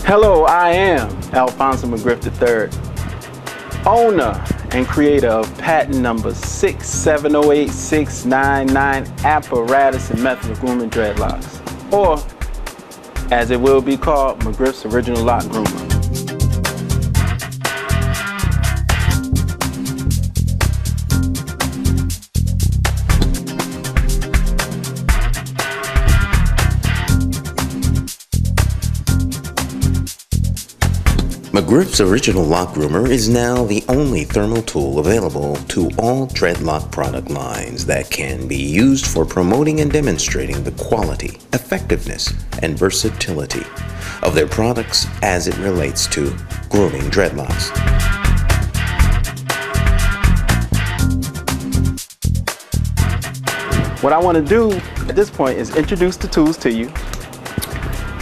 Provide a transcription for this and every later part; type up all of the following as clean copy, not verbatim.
Hello, I am Alfonso McGriff III, owner and creator of patent number 6708699 apparatus and method of grooming dreadlocks, or as it will be called, McGriff's original lock groomer. McGriff's original lock groomer is now the only thermal tool available to all Dreadlock product lines that can be used for promoting and demonstrating the quality, effectiveness, and versatility of their products as it relates to grooming dreadlocks. What I want to do at this point is introduce the tools to you,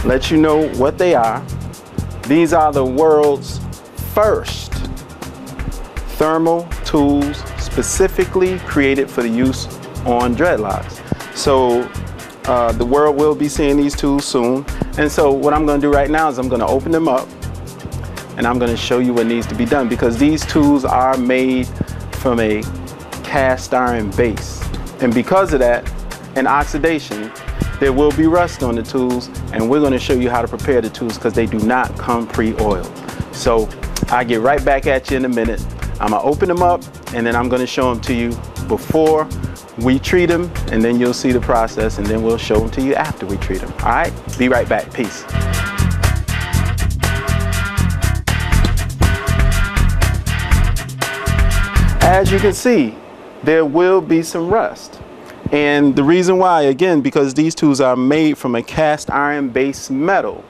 let you know what they are. These are the world's first thermal tools specifically created for the use on dreadlocks. So the world will be seeing these tools soon. And so what I'm going to do right now is I'm going to open them up and I'm going to show you what needs to be done, because these tools are made from a cast iron base. And because of that, and oxidation, there will be rust on the tools, and we're going to show you how to prepare the tools because they do not come pre-oiled. So I'll get right back at you in a minute. I'm going to open them up and then I'm going to show them to you before we treat them, and then you'll see the process, and then we'll show them to you after we treat them. All right? Be right back. Peace. As you can see, there will be some rust. And the reason why, again, because these tools are made from a cast iron based metal,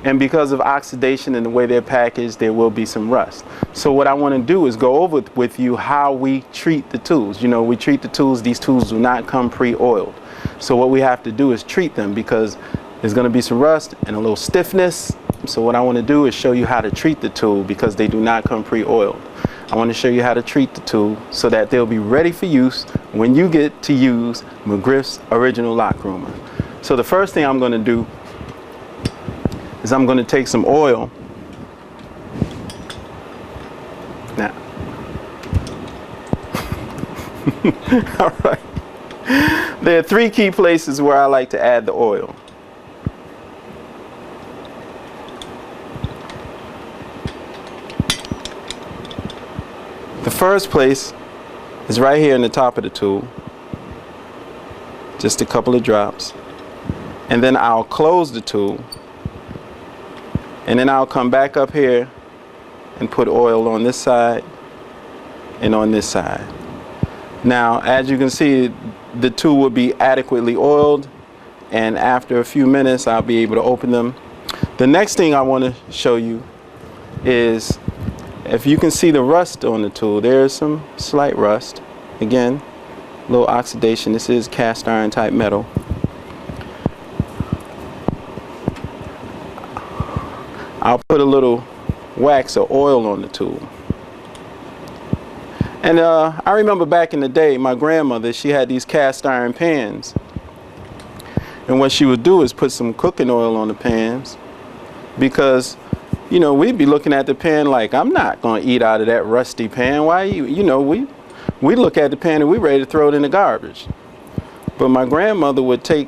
and because of oxidation and the way they're packaged, there will be some rust. So what I want to do is go over with you how we treat the tools. You know, we treat the tools, these tools do not come pre-oiled. So what we have to do is treat them, because there's going to be some rust and a little stiffness. So what I want to do is show you how to treat the tool, because they do not come pre-oiled. I want to show you how to treat the tool so that they'll be ready for use when you get to use McGriff's original lock groomer. So the first thing I'm going to do is I'm going to take some oil. Now, all right. There are three key places where I like to add the oil. The first place is right here in the top of the tool, just a couple of drops, and then I'll close the tool, and then I'll come back up here and put oil on this side and on this side. Now, as you can see, the tool will be adequately oiled, and after a few minutes I'll be able to open them. The next thing I want to show you is, if you can see the rust on the tool, there is some slight rust. Again, a little oxidation. This is cast iron type metal. I'll put a little wax or oil on the tool. And I remember back in the day, my grandmother, she had these cast iron pans. And what she would do is put some cooking oil on the pans, because you know, we'd be looking at the pan like, I'm not going to eat out of that rusty pan. Why you know, we look at the pan and we're ready to throw it in the garbage. But my grandmother would take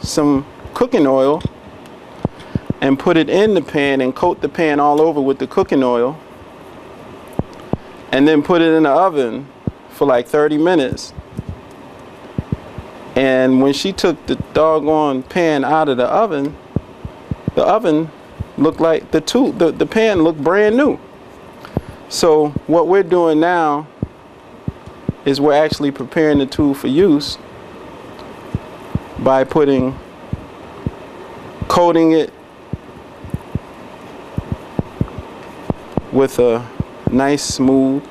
some cooking oil and put it in the pan and coat the pan all over with the cooking oil, and then put it in the oven for like 30 minutes. And when she took the doggone pan out of the oven looked like the pan looked brand new. So what we're doing now is we're actually preparing the tool for use by coating it with a nice smooth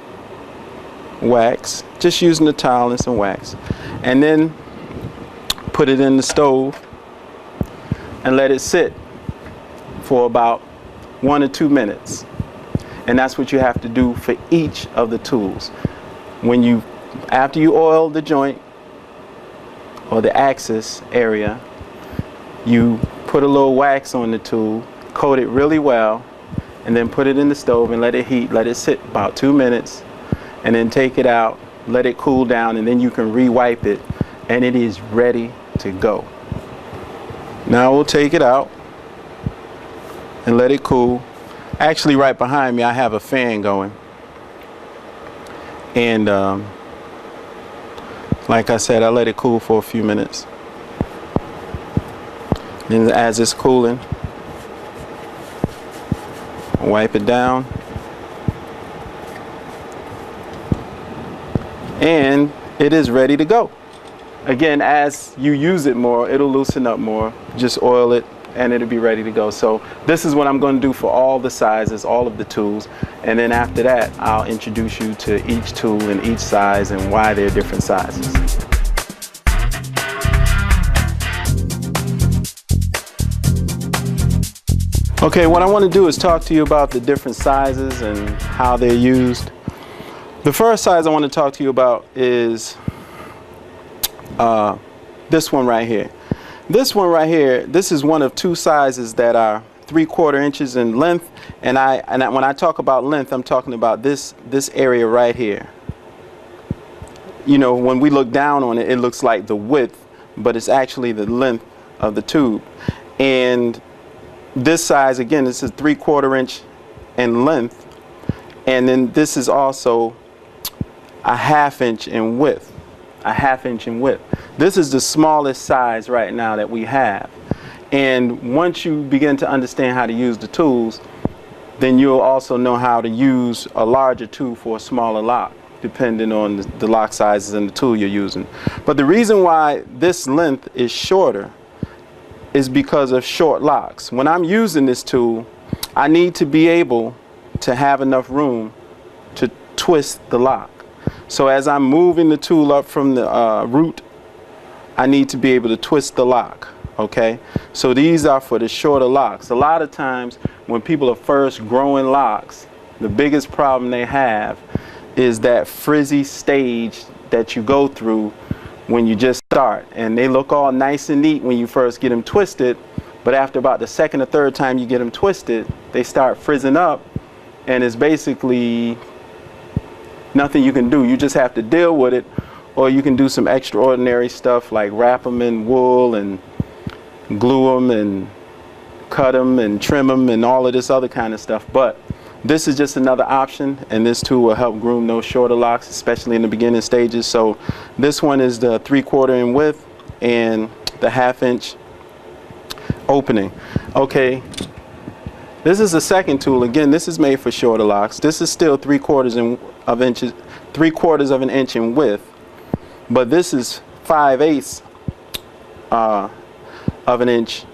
wax, just using a towel and some wax, and then put it in the stove and let it sit for about 1 or 2 minutes. And that's what you have to do for each of the tools. After you oil the joint or the axis area, you put a little wax on the tool, coat it really well, and then put it in the stove and let it heat, let it sit about 2 minutes, and then take it out, let it cool down, and then you can re-wipe it, and it is ready to go. Now we'll take it out and let it cool. Actually, right behind me I have a fan going, and like I said, I let it cool for a few minutes. Then as it's cooling, wipe it down, and it is ready to go. Again, as you use it more, it'll loosen up more. Just oil it and it'll be ready to go. So this is what I'm going to do for all the sizes, all of the tools, and then after that I'll introduce you to each tool and each size and why they're different sizes. Okay, what I want to do is talk to you about the different sizes and how they're used. The first size I want to talk to you about is this one right here. This one right here, this is one of two sizes that are 3/4 inches in length, and when I talk about length, I'm talking about this area right here. You know, when we look down on it, it looks like the width, but it's actually the length of the tube. And this size, again, this is 3/4 inch in length, and then this is also a 1/2 inch in width. A 1/2 inch in width. This is the smallest size right now that we have. And once you begin to understand how to use the tools, then you'll also know how to use a larger tool for a smaller lock, depending on the lock sizes and the tool you're using. But the reason why this length is shorter is because of short locks. When I'm using this tool, I need to be able to have enough room to twist the lock. So as I'm moving the tool up from the root, I need to be able to twist the lock, okay? So these are for the shorter locks. A lot of times when people are first growing locks, the biggest problem they have is that frizzy stage that you go through when you just start. And they look all nice and neat when you first get them twisted, but after about the second or third time you get them twisted, they start frizzing up, and it's basically nothing you can do. You just have to deal with it, or you can do some extraordinary stuff like wrap them in wool and glue them and cut them and trim them and all of this other kind of stuff. But this is just another option, and this tool will help groom those shorter locks, especially in the beginning stages. So this one is the 3/4 in width and the 1/2 inch opening. Okay, this is the second tool. Again, this is made for shorter locks. This is still 3/4 of an inch in width, but this is 5/8 of an inch.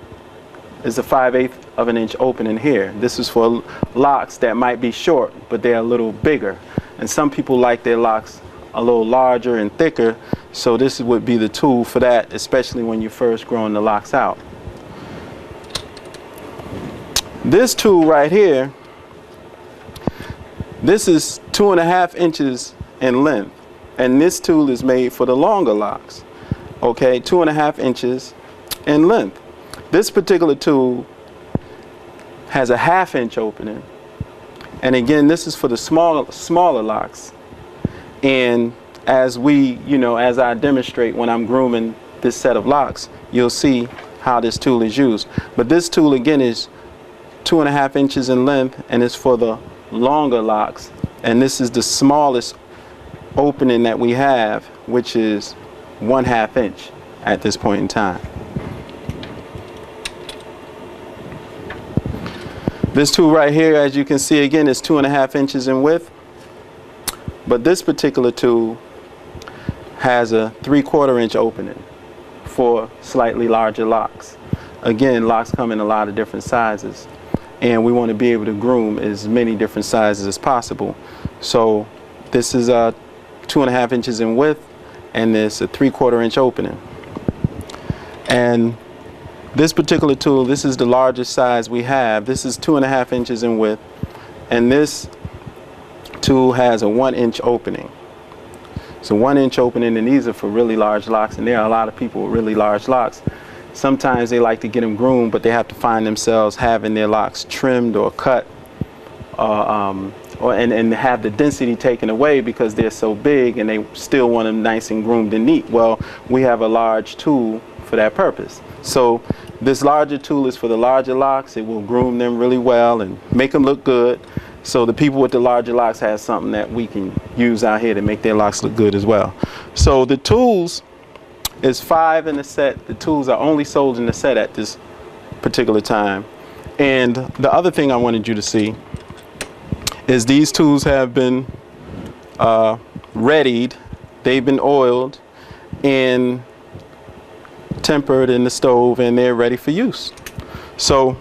Is a 5/8 of an inch opening here. This is for locks that might be short, but they're a little bigger. And some people like their locks a little larger and thicker, so this would be the tool for that, especially when you're first growing the locks out. This tool right here, this is 2.5 inches in length, and this tool is made for the longer locks. Okay, 2.5 inches in length. This particular tool has a 1/2 inch opening, and again, this is for the smaller locks. And as as I demonstrate when I'm grooming this set of locks, you'll see how this tool is used. But this tool again is 2.5 inches in length, and it's for the longer locks. And this is the smallest opening that we have, which is 1/2 inch at this point in time. This tool right here, as you can see, again, is 2.5 inches in width, but this particular tool has a 3/4 inch opening for slightly larger locks. Again, locks come in a lot of different sizes, and we want to be able to groom as many different sizes as possible. So this is 2.5 inches in width, and there's a 3/4 inch opening. And this particular tool, this is the largest size we have. This is 2.5 inches in width, and this tool has a 1 inch opening. So 1 inch opening, and these are for really large locks, and there are a lot of people with really large locks. sometimes they like to get them groomed, but they have to find themselves having their locks trimmed or cut, and have the density taken away because they're so big and they still want them nice and groomed and neat. Well, we have a large tool for that purpose. So this larger tool is for the larger locks. It will groom them really well and make them look good. So the people with the larger locks have something that we can use out here to make their locks look good as well. So the tools is 5 in the set. The tools are only sold in the set at this particular time. And the other thing I wanted you to see is these tools have been readied. They've been oiled and tempered in the stove, and they're ready for use. So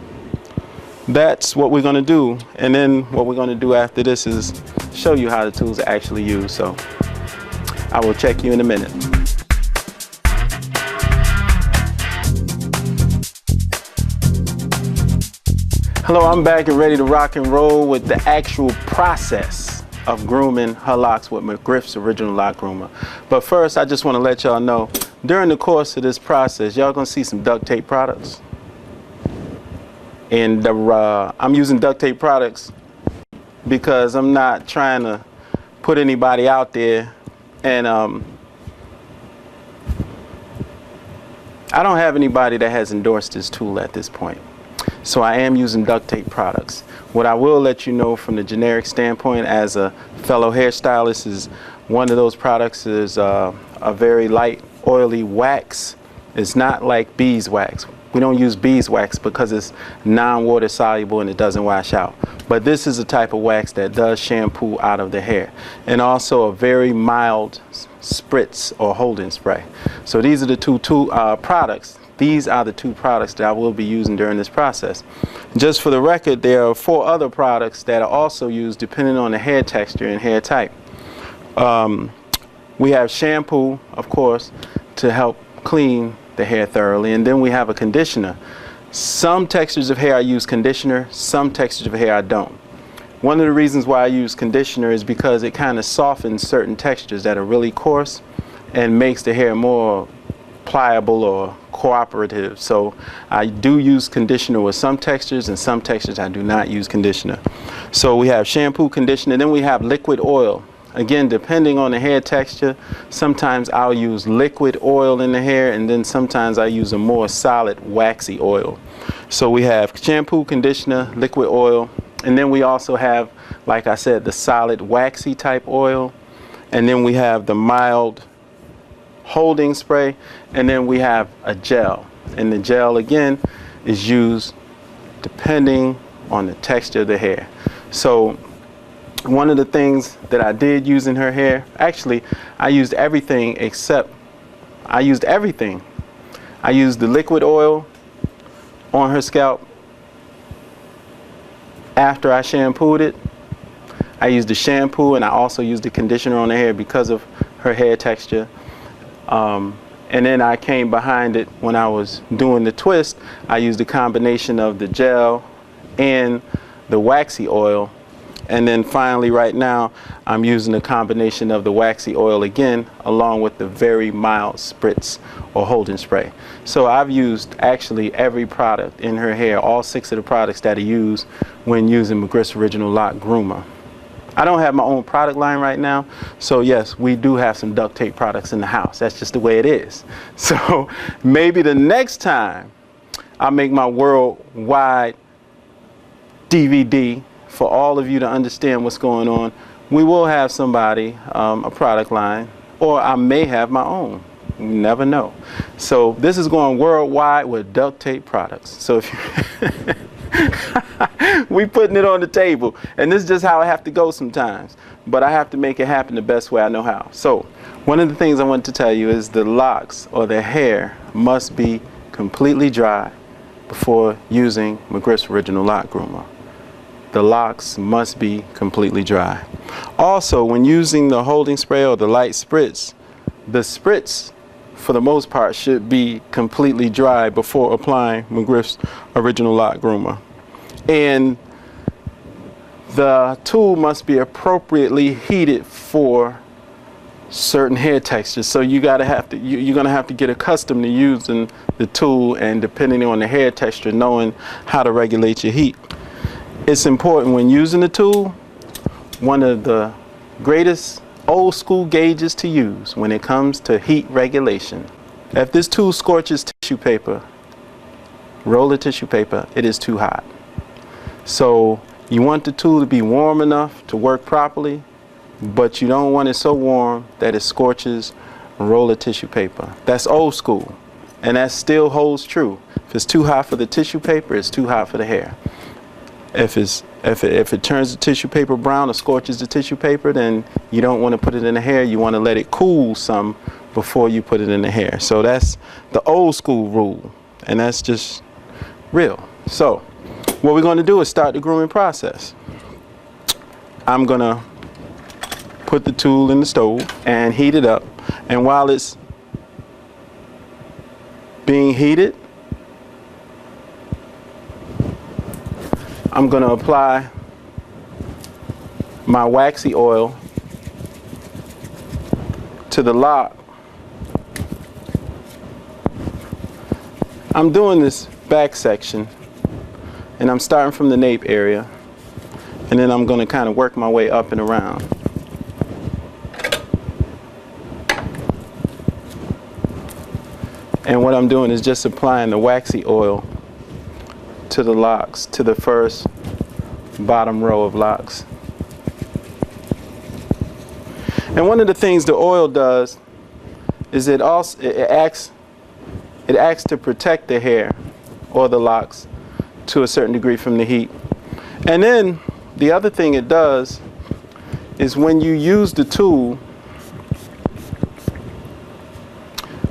that's what we're going to do. And then what we're going to do after this is show you how the tools are actually used. So I will check you in a minute. Hello, I'm back and ready to rock and roll with the actual process of grooming her locks with McGriff's original lock groomer. But first, I just want to let y'all know, during the course of this process, y'all gonna see some duct tape products. And I'm using duct tape products because I'm not trying to put anybody out there, and I don't have anybody that has endorsed this tool at this point. So I am using duct tape products. What I will let you know from the generic standpoint as a fellow hairstylist is one of those products is a very light oily wax. It's not like beeswax. We don't use beeswax because it's non-water soluble and it doesn't wash out. But this is a type of wax that does shampoo out of the hair, and also a very mild spritz or holding spray. So these are the two products. These are the 2 products that I will be using during this process. Just for the record, there are 4 other products that are also used depending on the hair texture and hair type. We have shampoo, of course, to help clean the hair thoroughly, and then we have a conditioner. Some textures of hair I use conditioner, some textures of hair I don't. One of the reasons why I use conditioner is because it kind of softens certain textures that are really coarse and makes the hair more pliable or cooperative. So I do use conditioner with some textures, and some textures I do not use conditioner. So we have shampoo, conditioner, then we have liquid oil. Again, depending on the hair texture, sometimes I'll use liquid oil in the hair, and then sometimes I use a more solid waxy oil. So we have shampoo, conditioner, liquid oil, and then we also have, like I said, the solid waxy type oil, and then we have the mild holding spray, and then we have a gel. And the gel again is used depending on the texture of the hair. So one of the things that I did use in her hair, actually I used everything except I used the liquid oil on her scalp after I shampooed it. I used the shampoo, and I also used the conditioner on the hair because of her hair texture. And then I came behind it when I was doing the twist. I used a combination of the gel and the waxy oil. And then finally right now I'm using a combination of the waxy oil again along with the very mild spritz or holding spray. So I've used actually every product in her hair, all 6 of the products that are used when using McGriff's original lock groomer. I don't have my own product line right now, so yes, we do have some duct tape products in the house. That's just the way it is. So maybe the next time I make my worldwide DVD for all of you to understand what's going on, we will have somebody, a product line, or I may have my own. You never know. So this is going worldwide with duct tape products. So if you we putting it on the table, and this is just how I have to go sometimes, but I have to make it happen the best way I know how. So one of the things I want to tell you is the locks or the hair must be completely dry before using McGriff's original lock groomer. The locks must be completely dry. Also, when using the holding spray or the light spritz, the spritz for the most part should be completely dry before applying McGriff's original lock groomer. And the tool must be appropriately heated for certain hair textures. So you're gonna have to get accustomed to using the tool, and depending on the hair texture, knowing how to regulate your heat. It's important when using the tool. One of the greatest old school gauges to use when it comes to heat regulation. If this tool scorches tissue paper, roll of tissue paper, it is too hot. So you want the tool to be warm enough to work properly, but you don't want it so warm that it scorches a roll of tissue paper. That's old school, and that still holds true. If it's too hot for the tissue paper, it's too hot for the hair. If it turns the tissue paper brown or scorches the tissue paper, then you don't want to put it in the hair. You want to let it cool some before you put it in the hair. So that's the old school rule, and that's just real. So what we're going to do is start the grooming process. I'm going to put the tool in the stove and heat it up, and while it's being heated, I'm going to apply my waxy oil to the lock. I'm doing this back section, and I'm starting from the nape area, and then I'm going to kind of work my way up and around. And what I'm doing is just applying the waxy oil to the locks, to the first bottom row of locks. And one of the things the oil does is it acts to protect the hair or the locks to a certain degree from the heat. And then the other thing it does is when you use the tool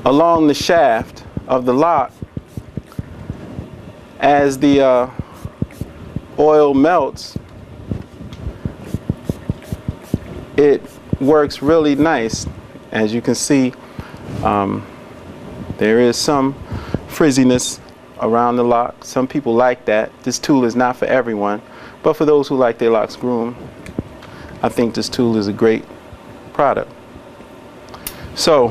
along the shaft of the lock, as the oil melts, it works really nice. As you can see, there is some frizziness around the lock. Some people like that. This tool is not for everyone, but for those who like their locks groomed, I think this tool is a great product. So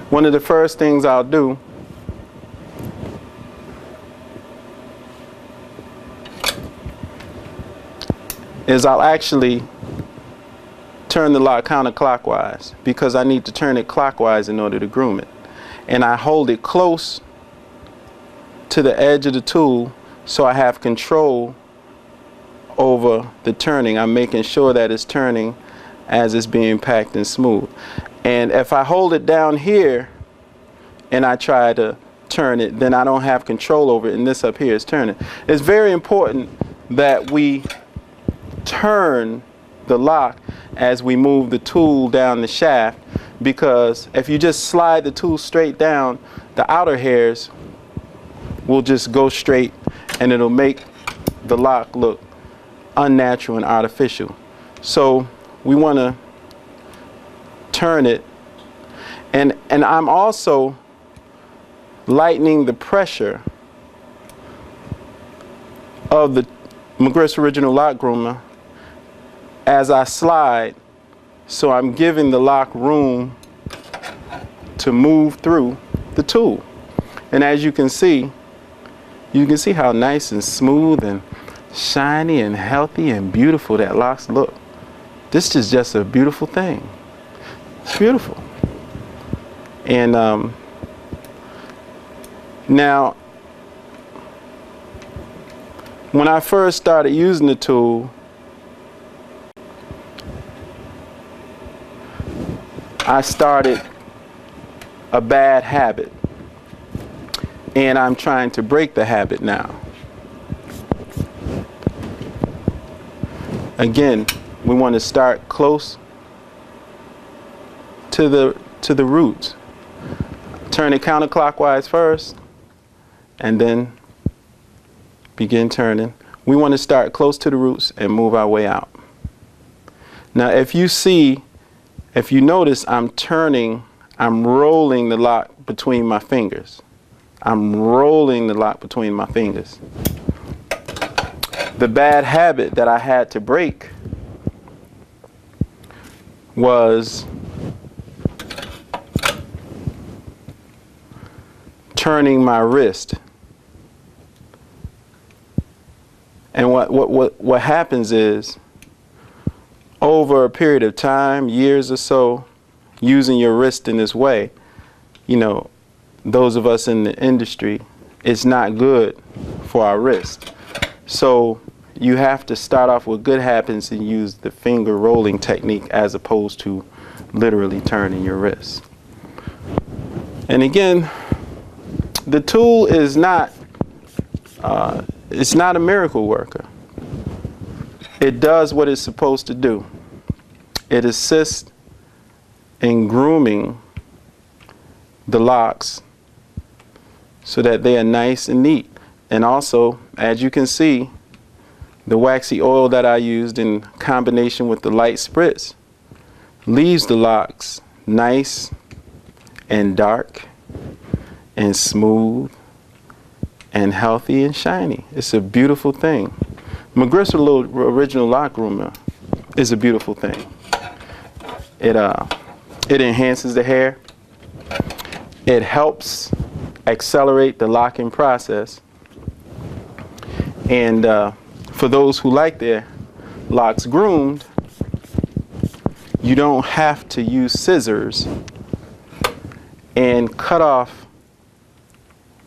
one of the first things I'll do is I'll actually turn the lock counterclockwise, because I need to turn it clockwise in order to groom it. And I hold it close to the edge of the tool so I have control over the turning. I'm making sure that it's turning as it's being packed and smooth. And if I hold it down here and I try to turn it, then I don't have control over it, and this up here is turning. It's very important that we turn the lock as we move the tool down the shaft, because if you just slide the tool straight down, the outer hairs will just go straight, and it'll make the lock look unnatural and artificial. So we want to turn it, and I'm also lightening the pressure of the McGriff's original lock groomer as I slide, so I'm giving the lock room to move through the tool. And as you can see how nice and smooth and shiny and healthy and beautiful that locks look. This is just a beautiful thing. It's beautiful. And now, when I first started using the tool, I started a bad habit, and I'm trying to break the habit now. Again, we want to start close to the roots. Turn it counterclockwise first, and then begin turning. We want to start close to the roots and move our way out. Now, if you notice, I'm rolling the lock between my fingers. I'm rolling the lock between my fingers. The bad habit that I had to break was turning my wrist. And what happens is, over a period of time, years or so, using your wrist in this way, you know, those of us in the industry, it's not good for our wrist. So you have to start off with good habits and use the finger rolling technique as opposed to literally turning your wrist. And again, the tool is not, it's not a miracle worker. It does what it's supposed to do. It assists in grooming the locks so that they are nice and neat. And also, as you can see, the waxy oil that I used in combination with the light spritz leaves the locks nice and dark and smooth and healthy and shiny. It's a beautiful thing. McGriff's original LockGroomer is a beautiful thing. It enhances the hair. It helps accelerate the locking process. And for those who like their locks groomed, you don't have to use scissors and cut off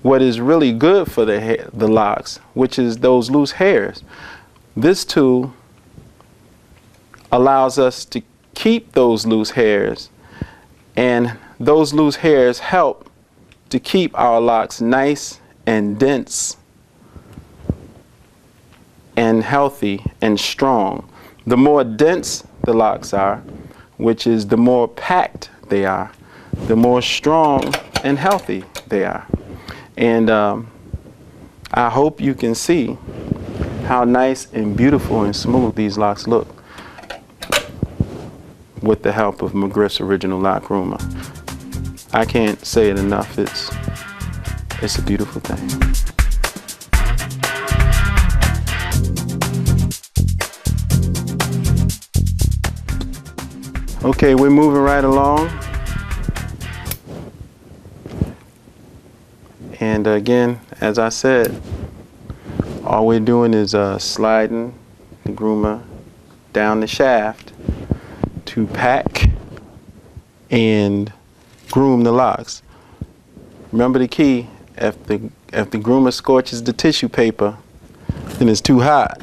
what is really good for the locks, which is those loose hairs. This tool allows us to keep those loose hairs, and those loose hairs help to keep our locks nice and dense and healthy and strong. The more dense the locks are, which is the more packed they are, the more strong and healthy they are. And I hope you can see how nice and beautiful and smooth these locks look with the help of McGriff's original LockGroomer. I can't say it enough. It's a beautiful thing. Okay, we're moving right along. And again, as I said, all we're doing is sliding the groomer down the shaft to pack and groom the locks. Remember the key, if the groomer scorches the tissue paper, then it's too hot.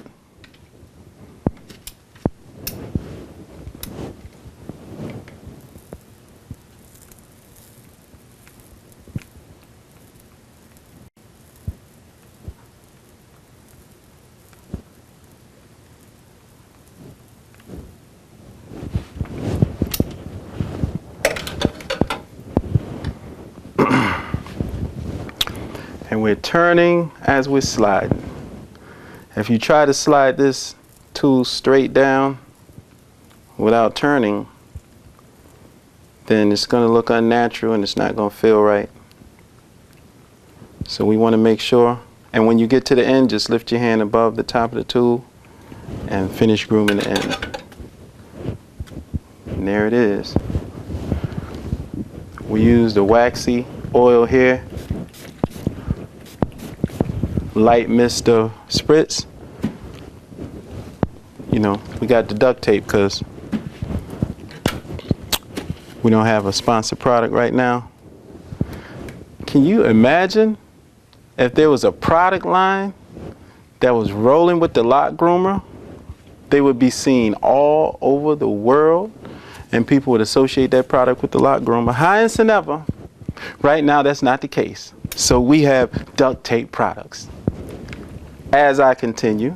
And we're turning as we're sliding. If you try to slide this tool straight down without turning, then it's going to look unnatural and it's not going to feel right. So we want to make sure, and when you get to the end, just lift your hand above the top of the tool and finish grooming the end. And there it is. We use the waxy oil here, light mist of spritz. You know, we got the duct tape because we don't have a sponsored product right now. Can you imagine if there was a product line that was rolling with the LockGroomer? They would be seen all over the world and people would associate that product with the LockGroomer. However, right now that's not the case. So we have duct tape products. As I continue,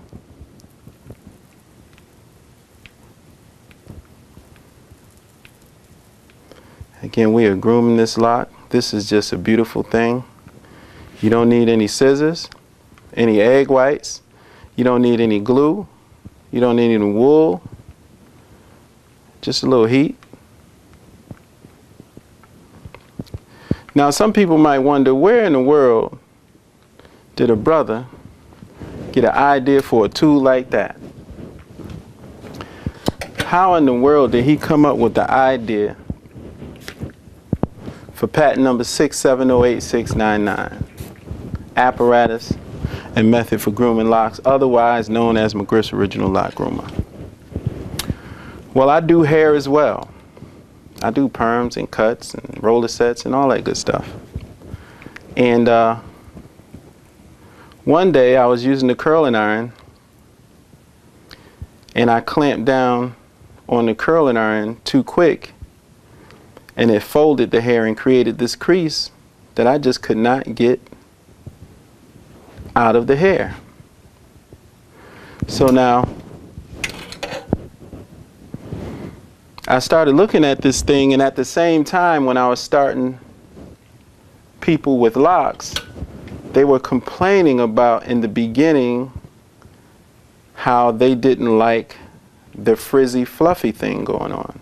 again, we are grooming this lock. This is just a beautiful thing. You don't need any scissors, any egg whites. You don't need any glue. You don't need any wool. Just a little heat. Now, some people might wonder, where in the world did a brother get an idea for a tool like that? how in the world did he come up with the idea for patent number 6708699, apparatus and method for grooming locks, otherwise known as McGriff's Original Lock Groomer? Well, I do hair as well. I do perms and cuts and roller sets and all that good stuff. And one day I was using the curling iron, and I clamped down on the curling iron too quick, and it folded the hair and created this crease that I just could not get out of the hair. So now I started looking at this thing, and at the same time when I was starting people with locks, they were complaining about in the beginning how they didn't like the frizzy fluffy thing going on.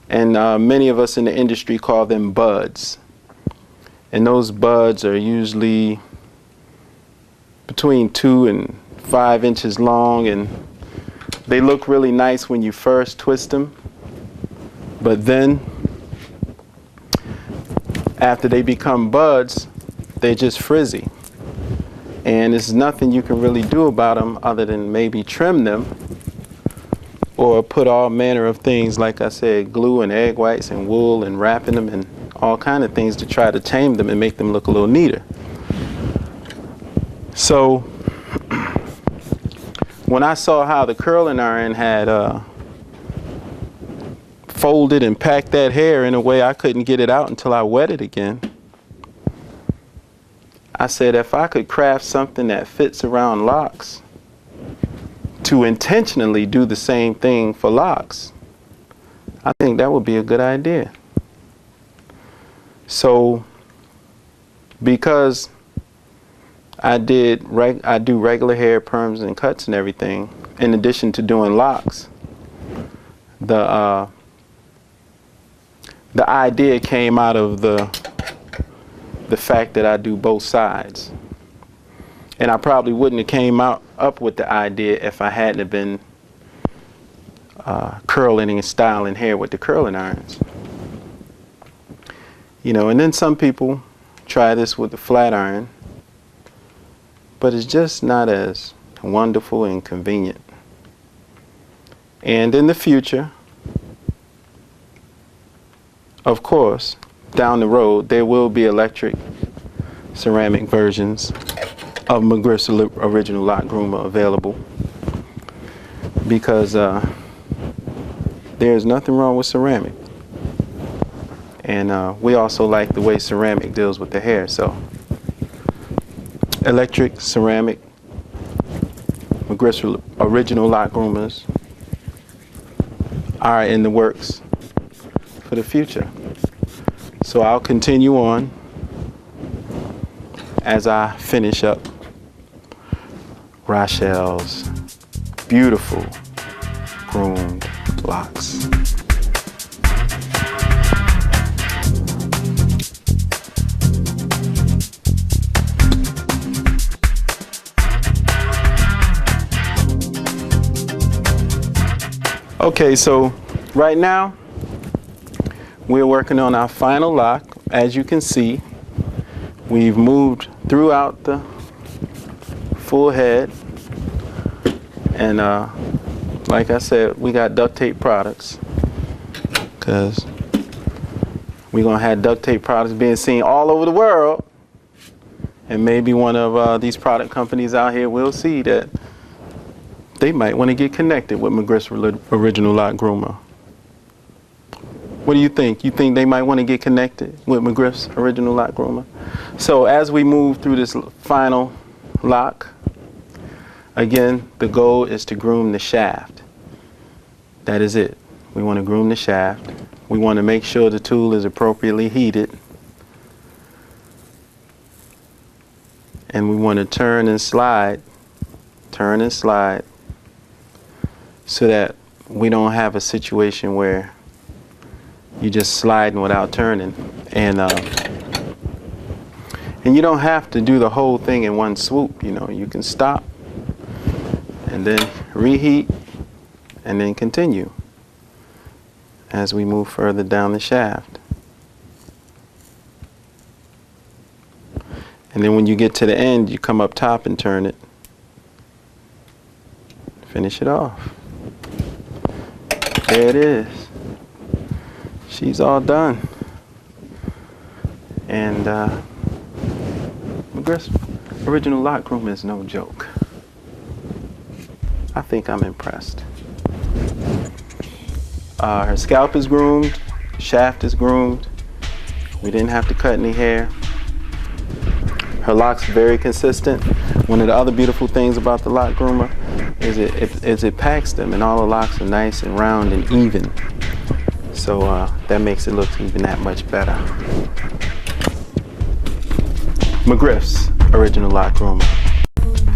And many of us in the industry call them buds. And those buds are usually between 2 and 5 inches long, and they look really nice when you first twist them. But then, after they become buds, they're just frizzy. And there's nothing you can really do about them other than maybe trim them or put all manner of things, like I said, glue and egg whites and wool and wrapping them and all kind of things to try to tame them and make them look a little neater. So, when I saw how the curling iron had folded and packed that hair in a way I couldn't get it out until I wet it again, I said if I could craft something that fits around locks to intentionally do the same thing for locks, I think that would be a good idea. So because I do regular hair, perms and cuts and everything, in addition to doing locks, the idea came out of the fact that I do both sides. And I probably wouldn't have came up with the idea if I hadn't have been curling and styling hair with the curling irons. You know, and then some people try this with the flat iron, but it's just not as wonderful and convenient. And in the future, of course, down the road, there will be electric ceramic versions of McGriff's Original Lock Groomer available, because there's nothing wrong with ceramic. And we also like the way ceramic deals with the hair. So electric, ceramic, McGriff's Original Lock Groomers are in the works for the future. So I'll continue on as I finish up Rochelle's beautiful groomed locks. Okay, so right now we're working on our final lock. As you can see, we've moved throughout the full head, and like I said, we got duct tape products, because we're gonna have duct tape products being seen all over the world, and maybe one of these product companies out here will see that they might want to get connected with McGriff's Original Lock Groomer. What do you think? You think they might want to get connected with McGriff's Original Lock Groomer? So as we move through this final lock, again, the goal is to groom the shaft. That is it. We want to groom the shaft. We want to make sure the tool is appropriately heated. And we want to turn and slide, so that we don't have a situation where you just sliding without turning. And you don't have to do the whole thing in one swoop. You know, you can stop and then reheat and then continue. as we move further down the shaft. And then when you get to the end, you come up top and turn it. Finish it off. There it is. She's all done. And McGriff's original LockGroomer is no joke. I think I'm impressed. Her scalp is groomed, shaft is groomed. We didn't have to cut any hair. Her locks very consistent. One of the other beautiful things about the LockGroomer is it packs them, and all the locks are nice and round and even. So that makes it look even that much better. McGriff's original LockGroomer,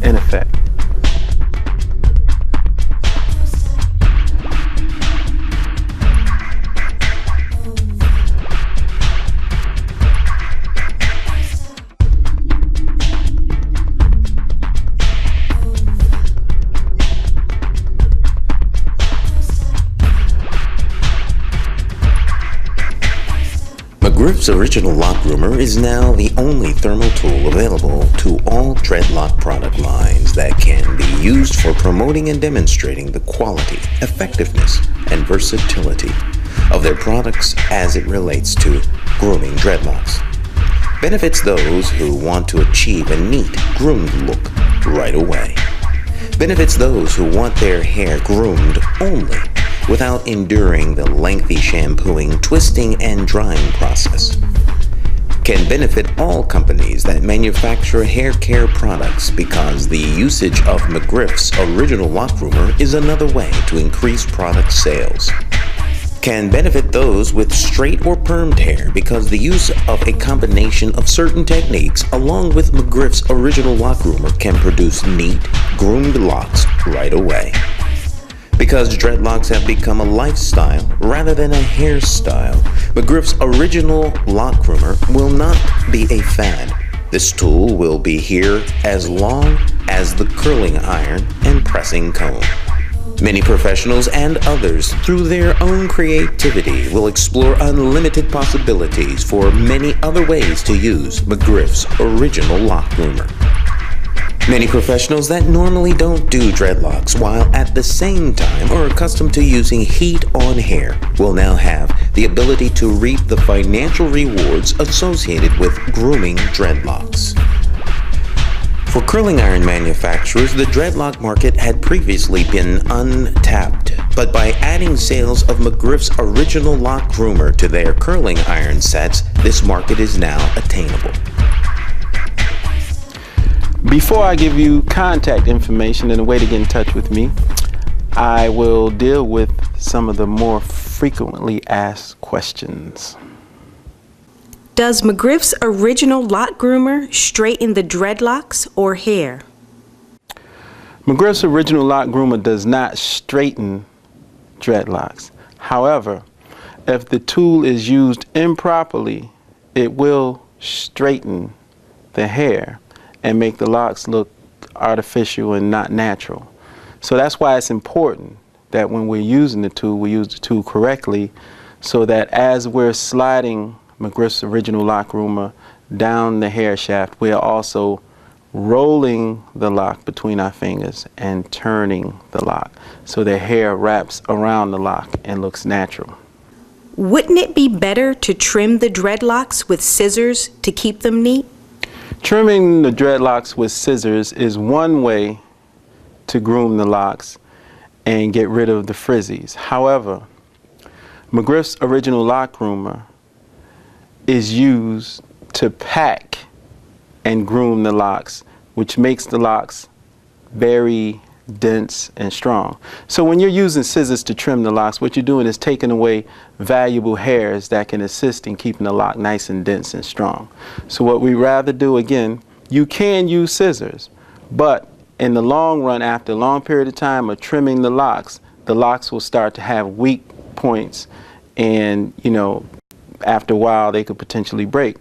in effect. McGriff's original LockGroomer is now the only thermal tool available to all Dreadlock product lines that can be used for promoting and demonstrating the quality, effectiveness, and versatility of their products as it relates to grooming dreadlocks. Benefits those who want to achieve a neat, groomed look right away. Benefits those who want their hair groomed only without enduring the lengthy shampooing, twisting, and drying process. Can benefit all companies that manufacture hair care products because the usage of McGriff's original LockGroomer is another way to increase product sales. Can benefit those with straight or permed hair because the use of a combination of certain techniques along with McGriff's original LockGroomer can produce neat, groomed locks right away. Because dreadlocks have become a lifestyle rather than a hairstyle, McGriff's original LockGroomer will not be a fad. This tool will be here as long as the curling iron and pressing comb. Many professionals and others, through their own creativity, will explore unlimited possibilities for many other ways to use McGriff's original LockGroomer. Many professionals that normally don't do dreadlocks while at the same time are accustomed to using heat on hair will now have the ability to reap the financial rewards associated with grooming dreadlocks. For curling iron manufacturers, the dreadlock market had previously been untapped, but by adding sales of McGriff's original LockGroomer to their curling iron sets, this market is now attainable. Before I give you contact information and a way to get in touch with me, I will deal with some of the more frequently asked questions. Does McGriff's original LockGroomer straighten the dreadlocks or hair? McGriff's original LockGroomer does not straighten dreadlocks. However, if the tool is used improperly, it will straighten the hair and make the locks look artificial and not natural. So that's why it's important that when we're using the tool, we use the tool correctly so that as we're sliding McGriff's original LockGroomer down the hair shaft, we're also rolling the lock between our fingers and turning the lock so the hair wraps around the lock and looks natural. Wouldn't it be better to trim the dreadlocks with scissors to keep them neat? Trimming the dreadlocks with scissors is one way to groom the locks and get rid of the frizzies. However, McGriff's original LockGroomer is used to pack and groom the locks, which makes the locks very dense and strong. So when you're using scissors to trim the locks, what you're doing is taking away valuable hairs that can assist in keeping the lock nice and dense and strong. So what we rather do, again, you can use scissors, but in the long run, after a long period of time of trimming the locks will start to have weak points, and after a while they could potentially break.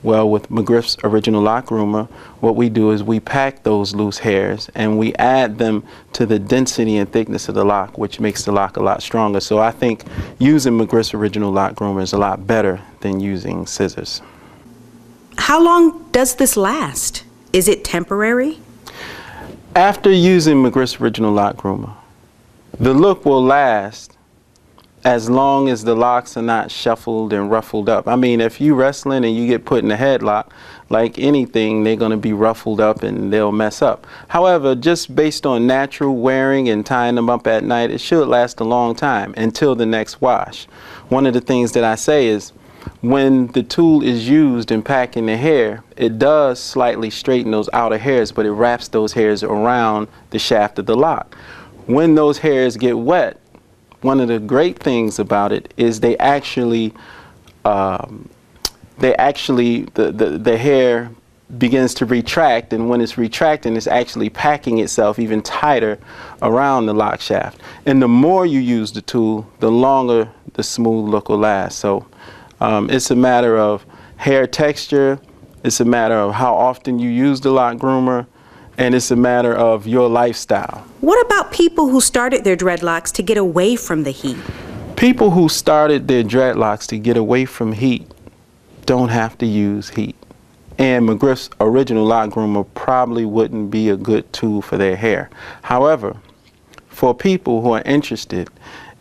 Well, with McGriff's Original Lock Groomer, what we do is we pack those loose hairs and we add them to the density and thickness of the lock, which makes the lock a lot stronger. So I think using McGriff's Original Lock Groomer is a lot better than using scissors. How long does this last? Is it temporary? After using McGriff's Original Lock Groomer, the look will last as long as the locks are not shuffled and ruffled up. I mean, if you wrestling and you get put in a headlock, like anything, they're going to be ruffled up and they'll mess up. However, just based on natural wearing and tying them up at night, it should last a long time until the next wash. One of the things that I say is when the tool is used in packing the hair, it does slightly straighten those outer hairs, but it wraps those hairs around the shaft of the lock. When those hairs get wet, one of the great things about it is the hair begins to retract, and when it's retracting, it's actually packing itself even tighter around the lock shaft. And the more you use the tool, the longer the smooth look will last. So it's a matter of hair texture, it's a matter of how often you use the lock groomer, and it's a matter of your lifestyle. What about people who started their dreadlocks to get away from the heat? People who started their dreadlocks to get away from heat don't have to use heat. And McGriff's Original Lock Groomer probably wouldn't be a good tool for their hair. However, for people who are interested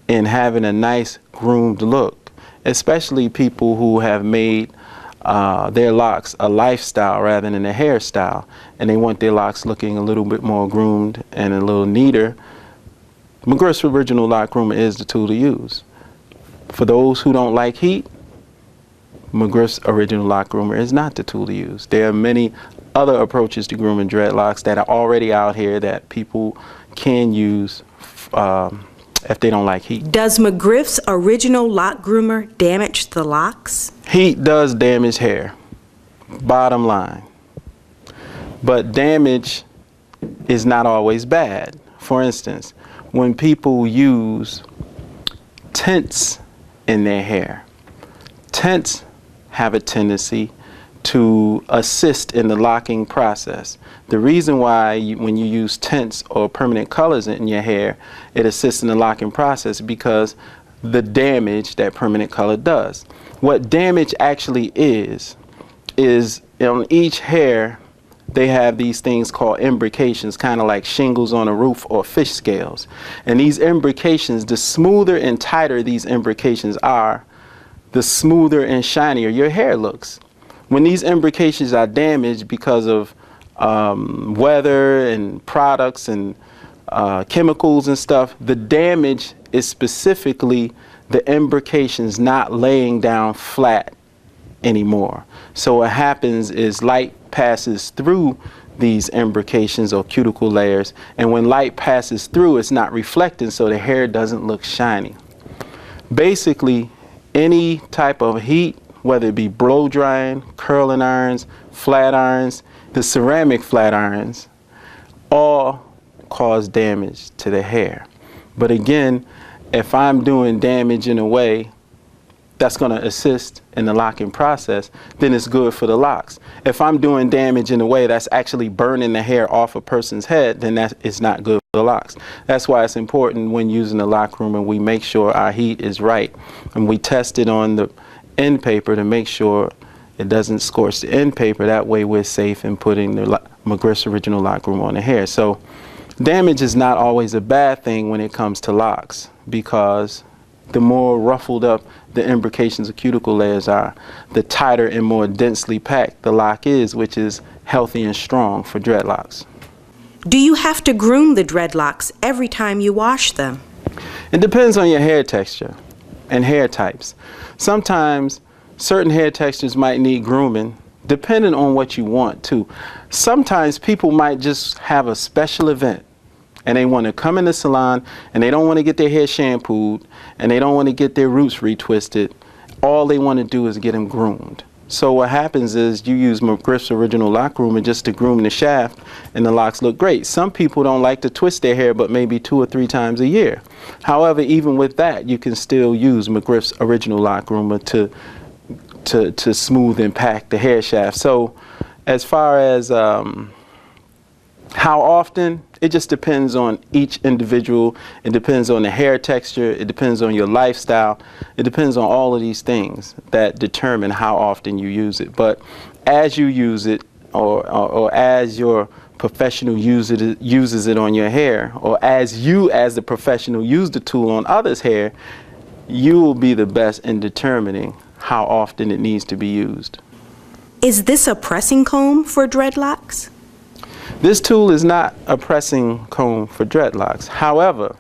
in having a nice groomed look, especially people who have made their locks a lifestyle rather than a hairstyle, and they want their locks looking a little bit more groomed and a little neater, McGriff's Original Lock Groomer is the tool to use. For those who don't like heat, McGriff's Original Lock Groomer is not the tool to use. There are many other approaches to grooming dreadlocks that are already out here that people can use if they don't like heat. Does McGriff's Original Lock Groomer damage the locks? Heat does damage hair, bottom line. But damage is not always bad. For instance, when people use tints in their hair, tints have a tendency to assist in the locking process. The reason why when you use tints or permanent colors in your hair, it assists in the locking process because the damage that permanent color does. What damage actually is on each hair they have these things called imbrications, kind of like shingles on a roof or fish scales. And these imbrications, the smoother and tighter these imbrications are, the smoother and shinier your hair looks. When these imbrications are damaged because of weather and products and chemicals and stuff, the damage is specifically the imbrications not laying down flat anymore. So what happens is light passes through these imbrications or cuticle layers, and when light passes through, it's not reflecting, so the hair doesn't look shiny. Basically, any type of heat, whether it be blow drying, curling irons, flat irons, the ceramic flat irons, all cause damage to the hair. But again, if I'm doing damage in a way that's going to assist in the locking process, then it's good for the locks. If I'm doing damage in a way that's actually burning the hair off a person's head, then that is not good for the locks. That's why it's important when using the lock groomer, we make sure our heat is right, and we test it on the end paper to make sure it doesn't scorch the end paper. That way we're safe in putting the McGriff's Original Lock Groomer on the hair. So damage is not always a bad thing when it comes to locks, because the more ruffled up the imbrications of cuticle layers are, the tighter and more densely packed the lock is, which is healthy and strong for dreadlocks. Do you have to groom the dreadlocks every time you wash them? It depends on your hair texture and hair types. Sometimes certain hair textures might need grooming depending on what you want to. Sometimes people might just have a special event and they want to come in the salon and they don't want to get their hair shampooed and they don't want to get their roots retwisted. All they want to do is get them groomed. So what happens is you use McGriff's Original Lock Groomer just to groom the shaft and the locks look great. Some people don't like to twist their hair but maybe 2 or 3 times a year. However, even with that, you can still use McGriff's Original Lock Groomer to to smooth and pack the hair shaft. So as far as how often, it just depends on each individual. It depends on the hair texture. It depends on your lifestyle. It depends on all of these things that determine how often you use it. But as you use it, or as your professional uses it on your hair, or as you as the professional use the tool on others' hair, you will be the best in determining how often it needs to be used. Is this a pressing comb for dreadlocks? This tool is not a pressing comb for dreadlocks. However,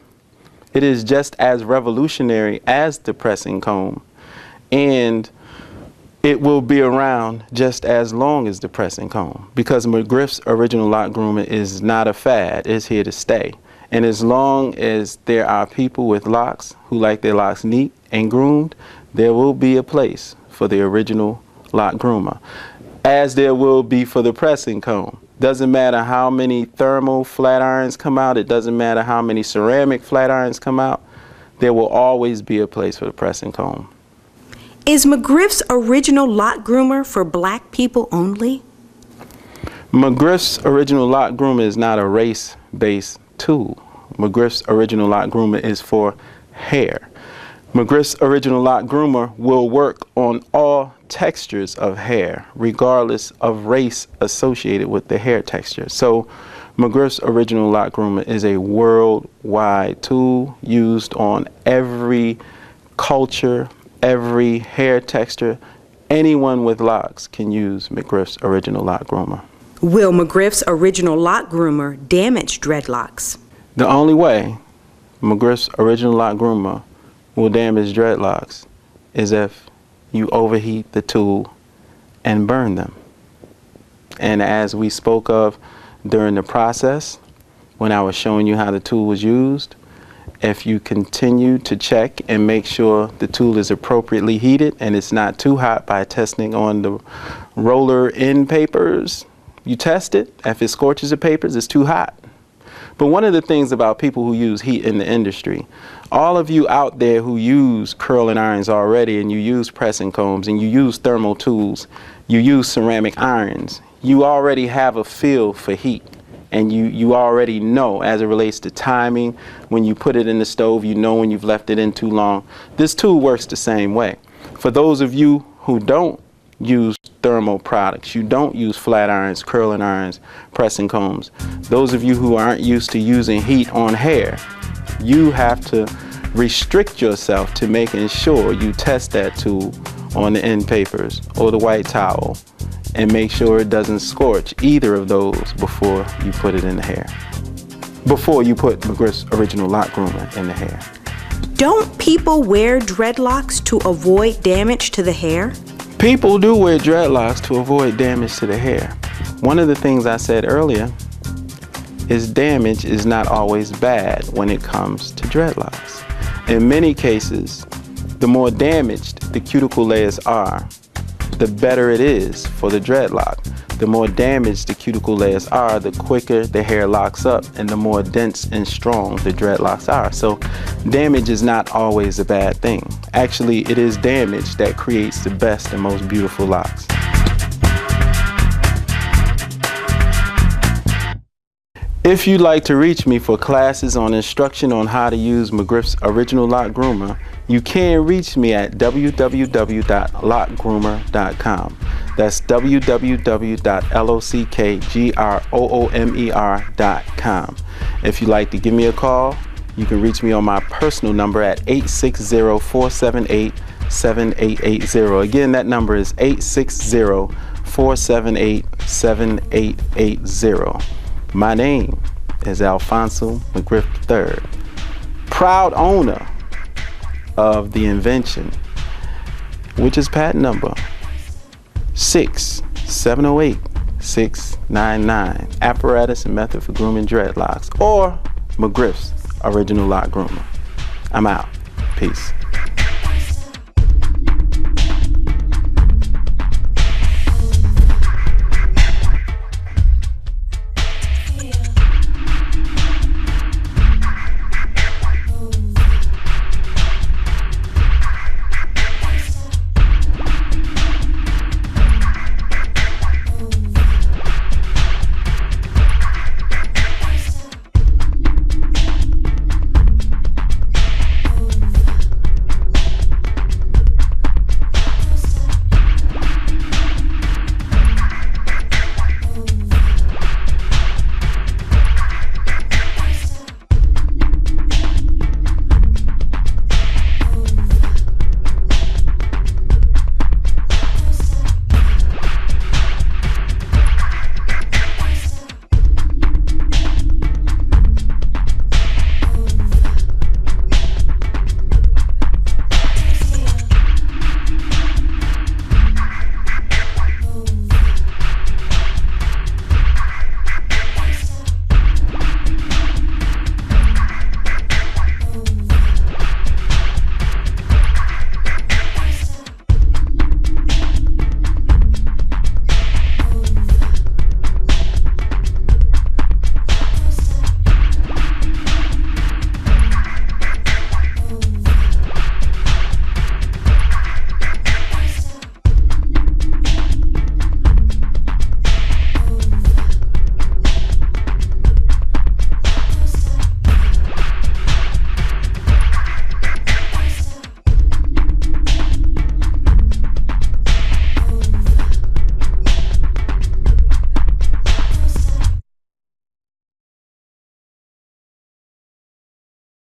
it is just as revolutionary as the pressing comb, and it will be around just as long as the pressing comb, because McGriff's Original Lock Groomer is not a fad. It's here to stay. And as long as there are people with locks who like their locks neat and groomed, there will be a place for the Original Lock Groomer, as there will be for the pressing comb. Doesn't matter how many thermal flat irons come out. It doesn't matter how many ceramic flat irons come out. There will always be a place for the pressing comb. Is McGriff's Original Lock Groomer for black people only? McGriff's Original Lock Groomer is not a race-based tool. McGriff's Original Lock Groomer is for hair. McGriff's Original Lock Groomer will work on all textures of hair, regardless of race associated with the hair texture. So McGriff's Original Lock Groomer is a worldwide tool used on every culture, every hair texture. Anyone with locks can use McGriff's Original Lock Groomer. Will McGriff's Original Lock Groomer damage dreadlocks? The only way McGriff's Original Lock Groomer will damage dreadlocks is if you overheat the tool and burn them. And as we spoke of during the process, when I was showing you how the tool was used, if you continue to check and make sure the tool is appropriately heated and it's not too hot by testing on the roller end papers, you test it. If it scorches the papers, it's too hot. But one of the things about people who use heat in the industry, all of you out there who use curling irons already, and you use pressing combs, and you use thermal tools, you use ceramic irons, you already have a feel for heat. And you already know, as it relates to timing, when you put it in the stove, you know when you've left it in too long. This tool works the same way. For those of you who don't use thermal products, you don't use flat irons, curling irons, pressing combs, those of you who aren't used to using heat on hair, you have to restrict yourself to making sure you test that tool on the end papers or the white towel, and make sure it doesn't scorch either of those before you put it in the hair. Before you put McGriff's Original Lock Groomer in the hair. Don't people wear dreadlocks to avoid damage to the hair? People do wear dreadlocks to avoid damage to the hair. One of the things I said earlier is damage is not always bad when it comes to dreadlocks. In many cases, the more damaged the cuticle layers are, the better it is for the dreadlock. The more damaged the cuticle layers are, the quicker the hair locks up and the more dense and strong the dreadlocks are. So damage is not always a bad thing. Actually, it is damage that creates the best and most beautiful locks. If you'd like to reach me for classes on instruction on how to use McGriff's Original Lock Groomer, you can reach me at www.lockgroomer.com. That's www.lockgroomer.com. If you'd like to give me a call, you can reach me on my personal number at 860-478-7880. Again, that number is 860-478-7880. My name is Alfonso McGriff III, proud owner of the invention, which is patent number 6708699, apparatus and method for grooming dreadlocks, or McGriff's Original Lock Groomer. I'm out. Peace.